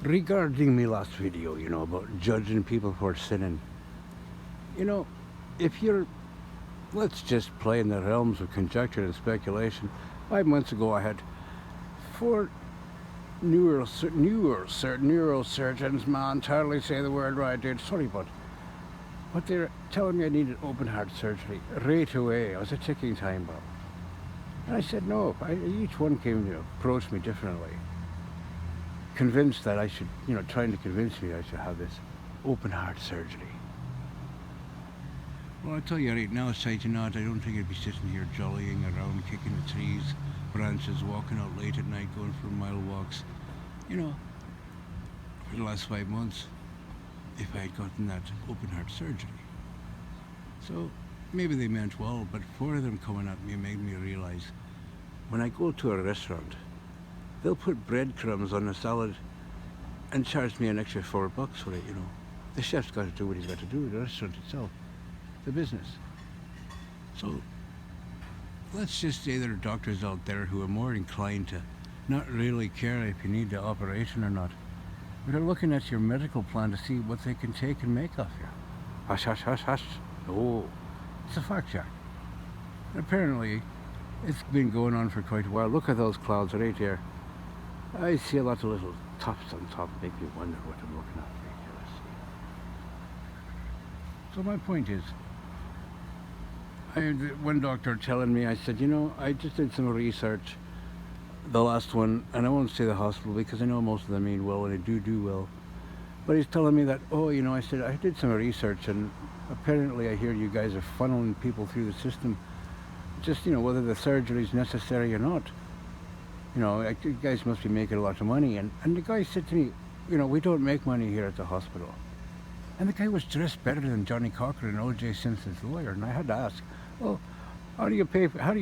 Regarding my last video, about judging people for sinning, you know, if you're, let's just play in the realms of conjecture and speculation. 5 months ago, I had four neurosurgeons, man, totally say the word right, dude. Sorry, but they're telling me I needed open heart surgery right away. I was a ticking time bomb. And I said no. Each one came to approach me differently, convinced that I should, trying to convince me I should have this open heart surgery. Well, I tell you right now, aside to not, I don't think I'd be sitting here jollying around, kicking the trees, branches, walking out late at night, going for mile walks, you know, for the last 5 months, if I had gotten that open heart surgery. So maybe they meant well, but four of them coming at me made me realize when I go to a restaurant, they'll put breadcrumbs on a salad and charge me an extra $4 for it. The chef's got to do what he's got to do, the restaurant itself, the business. So let's just say there are doctors out there who are more inclined to not really care if you need the operation or not, but are looking at your medical plan to see what they can take and make off you. Hush, hush, hush, hush. Oh, it's a fact, Jack. Apparently, it's been going on for quite a while. Look at those clouds right there. I see a lot of little tops on top. Make me wonder what I'm looking at right here. Let's see. So my point is, I had one doctor telling me, I said, I just did some research, the last one, and I won't say the hospital because I know most of them mean well and they do well. But he's telling me that, I said, I did some research and apparently I hear you guys are funneling people through the system, just, whether the surgery is necessary or not. You guys must be making a lot of money. And the guy said to me, we don't make money here at the hospital. And the guy was dressed better than Johnny Cochran and O.J. Simpson's lawyer. And I had to ask, well, how do you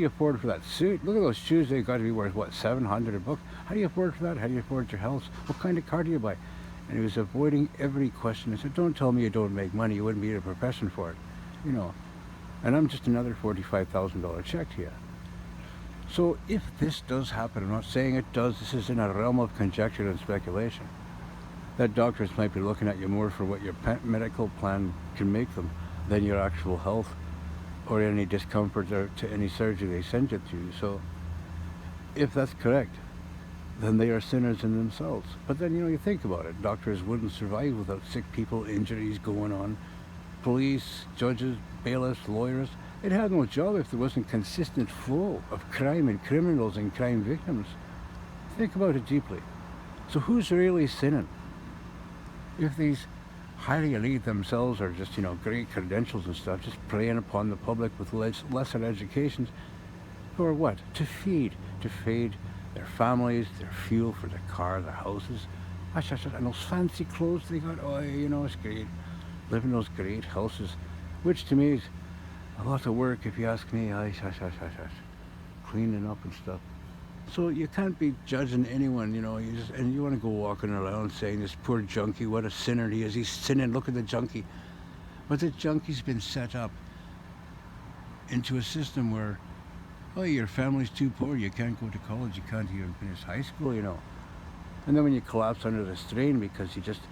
afford for that suit? Look at those shoes. They've got to be worth, what, $700? How do you afford for that? How do you afford your house? What kind of car do you buy? And he was avoiding every question. I said, don't tell me you don't make money. You wouldn't be in a profession for it. And I'm just another $45,000 check to you. So if this does happen, I'm not saying it does, this is in a realm of conjecture and speculation, that doctors might be looking at you more for what your medical plan can make them than your actual health or any discomfort or to any surgery they send you to. So if that's correct, then they are sinners in themselves. But then, you think about it, doctors wouldn't survive without sick people, injuries going on, police, judges, bailiffs, lawyers. It had no job if there wasn't consistent flow of crime and criminals and crime victims. Think about it deeply. So who's really sinning? If these highly elite themselves are just, great credentials and stuff, just preying upon the public with lesser educations, for what? To feed their families, their fuel for their car, their houses. And those fancy clothes they got, it's great. Live in those great houses, which to me is a lot of work if you ask me. Cleaning up and stuff. So you can't be judging anyone, and you want to go walking around saying this poor junkie, what a sinner he is. He's sinning, look at the junkie. But the junkie's been set up into a system where, your family's too poor, you can't go to college, you can't even finish high school, And then when you collapse under the strain because you're just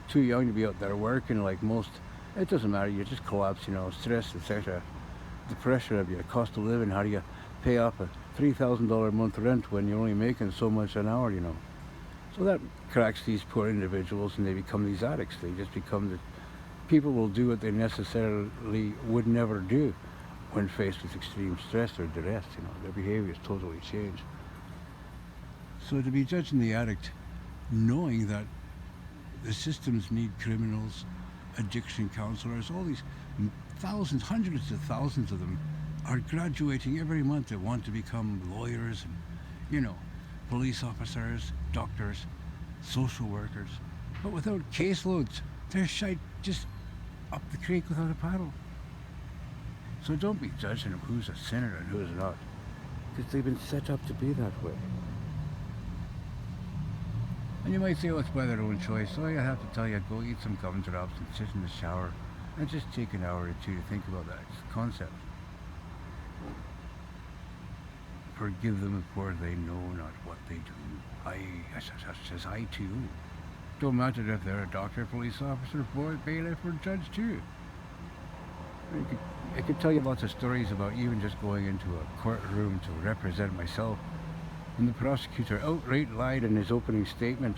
too young to be out there working like most, it doesn't matter, you just collapse, stress, etc. The pressure of your cost of living, how do you pay off a $3,000 a month rent when you're only making so much an hour, So that cracks these poor individuals and they become these addicts. They just become the people will do what they necessarily would never do when faced with extreme stress or duress, their behavior is totally changed. So to be judging the addict, knowing that the systems need criminals, addiction counselors, all these thousands, hundreds of thousands of them are graduating every month that want to become lawyers and, police officers, doctors, social workers. But without caseloads, they're shite just up the creek without a paddle. So don't be judging them who's a sinner and who's not, because they've been set up to be that way. And you might say, it's by their own choice. All I have to tell you, go eat some gumdrops and sit in the shower and just take an hour or two to think about that concept. Forgive them for they know not what they do. I too Don't matter if they're a doctor, police officer, bailiff, or judge too. I could tell you lots of stories about even just going into a courtroom to represent myself. And the prosecutor outright lied in his opening statement.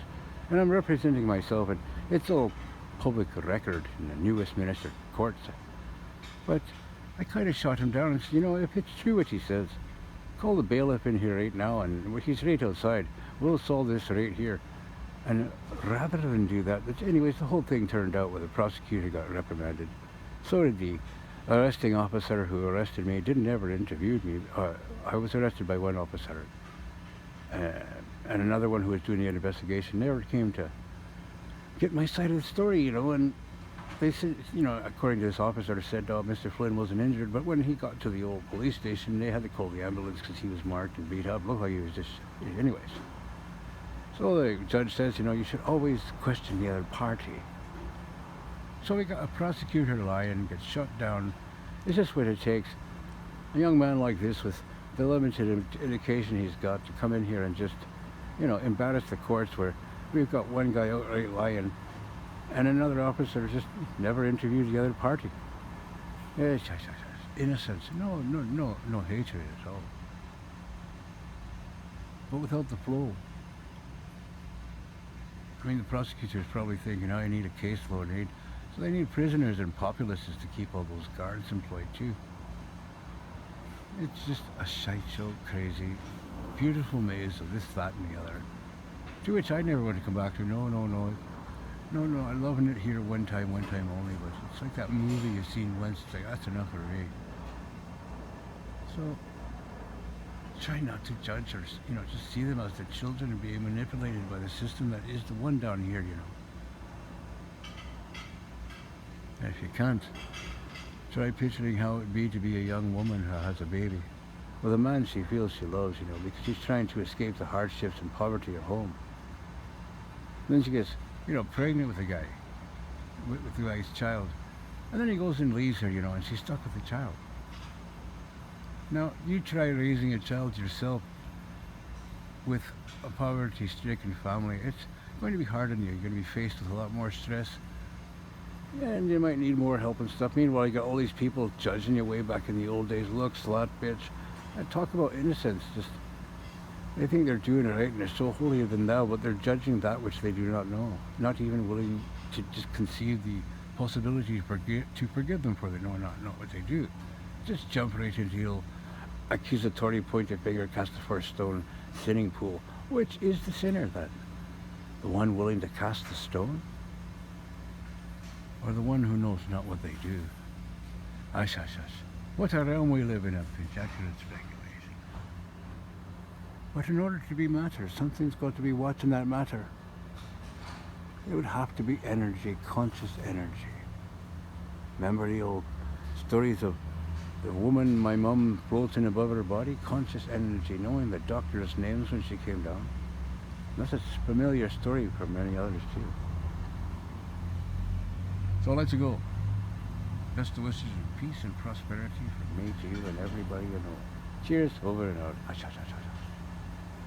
And I'm representing myself, and it's all public record in the New Westminster courts. But I kind of shot him down and said, if it's true what he says, call the bailiff in here right now, and he's right outside. We'll solve this right here. And rather than do that, anyways, the whole thing turned out where the prosecutor got reprimanded. So did the arresting officer who arrested me. Didn't ever interview me. I was arrested by one officer. And another one who was doing the investigation never came to get my side of the story, and they said, according to this officer, said, oh, Mr. Flynn wasn't injured, but when he got to the old police station, they had to call the ambulance because he was marked and beat up. Looked like he was just, anyways. So the judge says, you should always question the other party. So we got a prosecutor lying, gets shut down. It's just what it takes. A young man like this with the limited education he's got to come in here and just, embarrass the courts where we've got one guy outright lying and another officer just never interviewed the other party. Yes, innocence. No hatred at all. But without the flow. I mean, the prosecutor's probably thinking, I need a caseload. So they need prisoners and populaces to keep all those guards employed too. It's just a shite show, crazy, beautiful maze of this, that, and the other. To which I never want to come back to. No, I'm loving it here one time only, but it's like that movie you've seen once, it's like, that's enough of me. So, try not to judge or, just see them as the children and being manipulated by the system that is the one down here, And if you can't, try picturing how it would be to be a young woman who has a baby with a man she feels she loves, because she's trying to escape the hardships and poverty at home. Then she gets, pregnant with a guy, with the guy's child. And then he goes and leaves her, and she's stuck with the child. Now, you try raising a child yourself with a poverty-stricken family. It's going to be hard on you. You're going to be faced with a lot more stress. And you might need more help and stuff. Meanwhile, you got all these people judging you way back in the old days. Look, slut, bitch. And talk about innocence. Just, they think they're doing it right and they're so holier than thou, but they're judging that which they do not know. Not even willing to just conceive the possibility to forgive them for they know not what they do. Just jump right into the accusatory pointed finger, cast the first stone, sinning pool. Which is the sinner then? The one willing to cast the stone? Or the one who knows not what they do? Hush. What a realm we live in of conjecture and speculation. But in order to be matter, something's got to be watching that matter. It would have to be energy, conscious energy. Remember the old stories of the woman my mum floating above her body? Conscious energy, knowing the doctor's names when she came down. That's a familiar story for many others too. So I'll let you go. Best of wishes of peace and prosperity from me to you and everybody you know. Cheers, over and out.